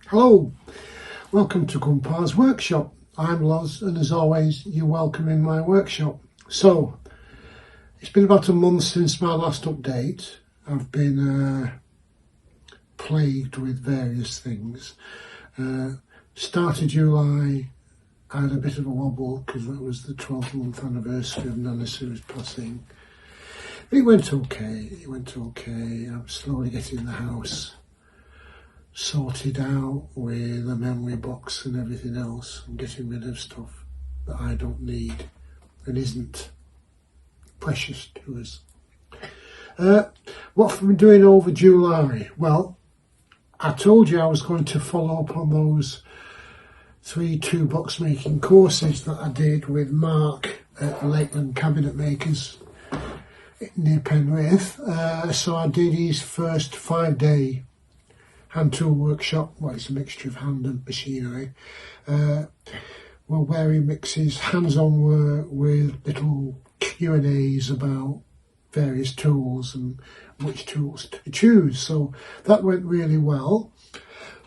Hello, welcome to Grandpa's Workshop. I'm Loz, and as always, you're welcome in my workshop. So, it's been about a month since my last update. I've been plagued with various things. Started July, I had a bit of a wobble because that was the 12th month anniversary of Nana Sue's passing. But it went okay. I'm slowly getting the house sorted out with a memory box and everything else, and getting rid of stuff that I don't need and isn't precious to us. What have we been doing over July? Well, I told you I was going to follow up on those 3 2-box making courses that I did with Mark at Lakeland Cabinet Makers near Penrith. So I did his first 5-day hand tool workshop. Well, it's a mixture of hand and machinery. Where he mixes hands-on work with little Q&As about various tools and which tools to choose. So that went really well.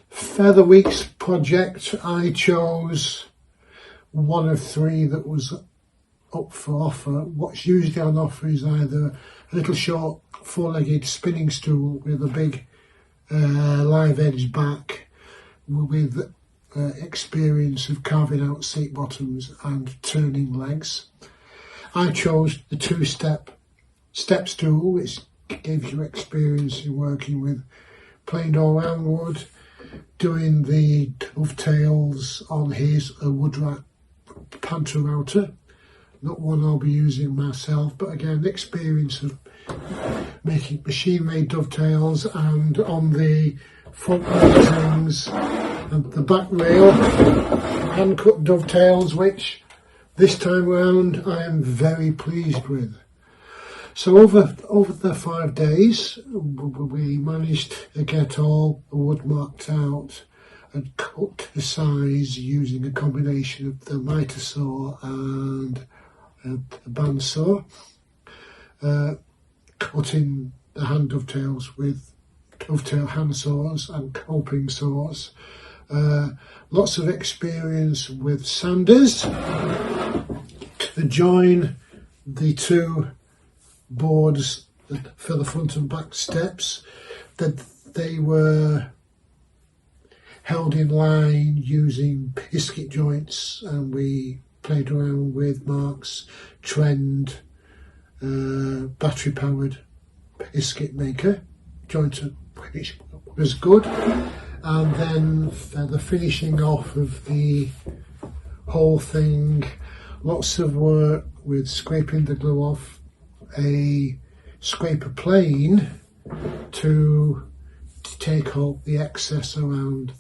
For the week's project, I chose one of 3 that was up for offer. What's usually on offer is either a little short 4-legged spinning stool with a big live edge back with experience of carving out seat bottoms and turning legs. I chose the 2-step stool, which gives you experience in working with plain or round wood, doing the dovetails on his wood wrap panther router. Not one I'll be using myself, but again, experience of making machine-made dovetails, and on the front mounting and the back rail, hand-cut dovetails, which this time round I am very pleased with. So over the 5 days, we managed to get all the wood marked out and cut to size using a combination of the miter saw and a bandsaw. Cutting the hand dovetails with dovetail hand saws and coping saws. Lots of experience with sanders to join the 2 boards for the front and back steps, that they were held in line using biscuit joints, and we played around with Mark's Trend battery powered biscuit maker jointer, which was good. And then for the finishing off of the whole thing, lots of work with scraping the glue off a scraper plane to take all the excess off around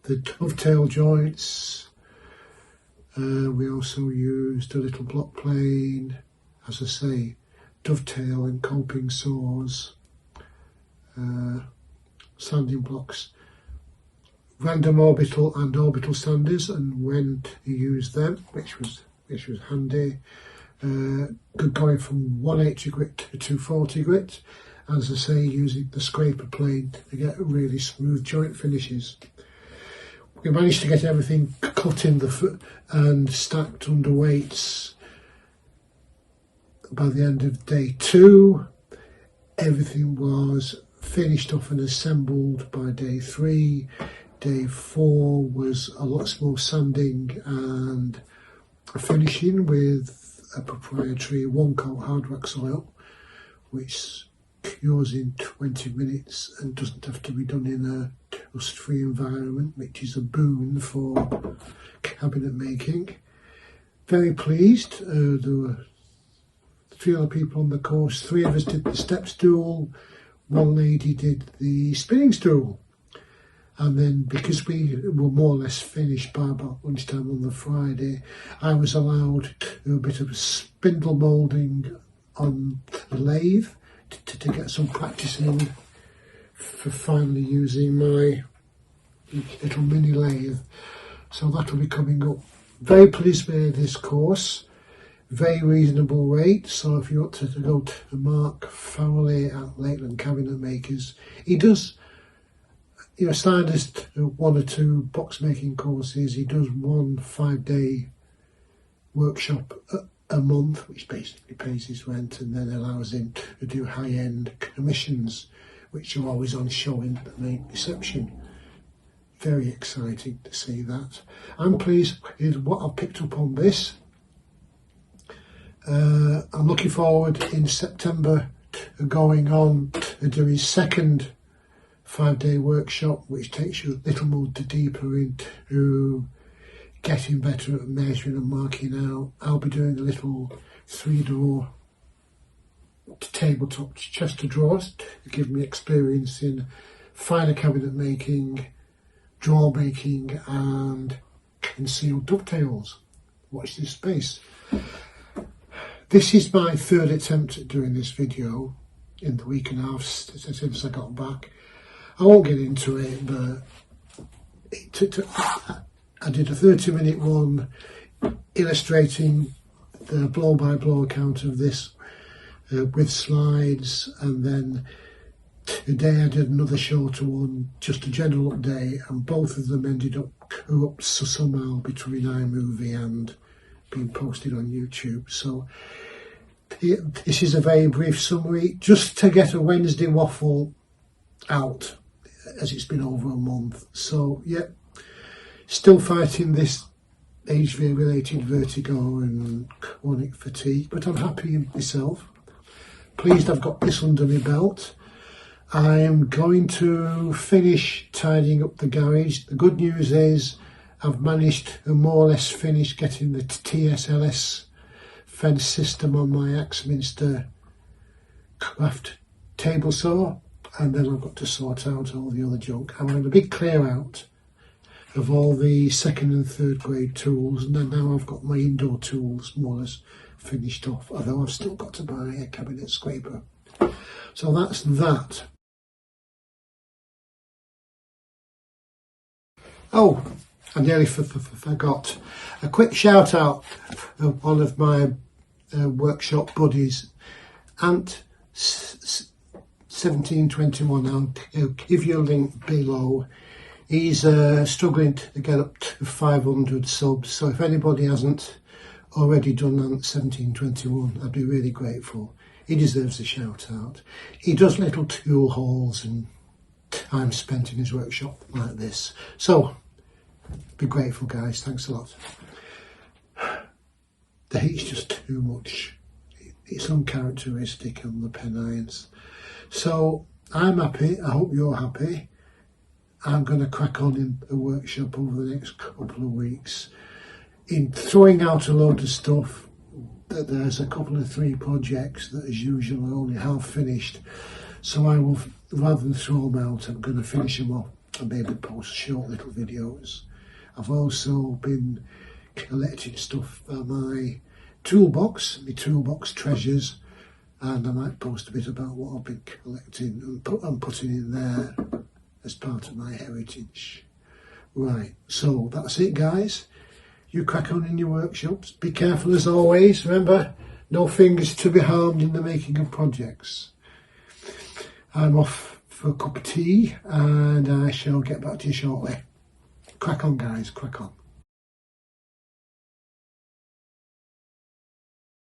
the dovetail joints. We also used a little block plane, as I say, dovetail and coping saws, sanding blocks, random orbital and orbital sanders, and when to use them, which was handy. Going from 180 grit to 240 grit, as I say, using the scraper plane to get really smooth joint finishes. We managed to get everything cut in the foot and stacked under weights by the end of day 2. Everything was finished off and assembled by day 3. Day 4 was a lot more sanding and finishing with a proprietary 1-coat hard wax oil, which cures in 20 minutes and doesn't have to be done in a dust-free environment, which is a boon for cabinet making. Very pleased. There were 3 other people on the course. 3 of us did the step stool, 1 lady did the spinning stool. And then, because we were more or less finished by about lunchtime on the Friday, I was allowed to do a bit of spindle moulding on the lathe to get some practice in for finally using my little mini lathe. So that'll be coming up. Very pleased with this course. Very reasonable rate. So if you want to go to Mark Fowley at Lakeland Cabinet Makers, he does assigned us to 1 or 2 box making courses. He does 1 5-day workshop a month, which basically pays his rent and then allows him to do high-end commissions, which are always on show in the main reception. Very exciting to see that. I'm pleased with what I've picked up on this. I'm looking forward in September to going on to do his second 5-day workshop, which takes you a little more deeper into getting better at measuring and marking out. I'll be doing a little 3-drawer tabletop chest of drawers to give me experience in finer cabinet making, drawer making and concealed dovetails. Watch this space. This is my 3rd attempt at doing this video in the week and a half since I got back. I won't get into it, but I did a 30-minute one illustrating the blow-by-blow account of this with slides, and then today I did another shorter one, just a general update, and both of them ended up somehow between iMovie and being posted on YouTube. So this is a very brief summary, just to get a Wednesday waffle out, as it's been over a month. So yeah, still fighting this HV-related vertigo and chronic fatigue, but I'm happy in myself. Pleased I've got this under my belt. I am going to finish tidying up the garage. The good news is I've managed to more or less finish getting the TSLS fence system on my Axminster craft table saw, and then I've got to sort out all the other junk. I'm having a big clear out of all the 2nd and 3rd grade tools, and then now I've got my indoor tools more or less finished off, although I've still got to buy a cabinet scraper. So that's that. Oh, I nearly forgot. A quick shout out of one of my workshop buddies, Ant 1721. I'll give you a link below. He's struggling to get up to 500 subs, so if anybody hasn't already done Ant 1721, I'd be really grateful. He deserves a shout out. He does little tool hauls and time spent in his workshop like this. So, be grateful, guys. Thanks a lot. The heat's just too much. It's uncharacteristic on the pen irons. So, I'm happy. I hope you're happy. I'm going to crack on in the workshop over the next couple of weeks. In throwing out a load of stuff, there's a couple of 3 projects that as usual are only half finished. So I will, rather than throw them out, I'm going to finish them off and maybe post short little videos. I've also been collecting stuff for my toolbox treasures, and I might post a bit about what I've been collecting and putting in there as part of my heritage. Right, so that's it, guys. You crack on in your workshops. Be careful as always. Remember, no fingers to be harmed in the making of projects. I'm off for a cup of tea and I shall get back to you shortly. Crack on, guys, crack on.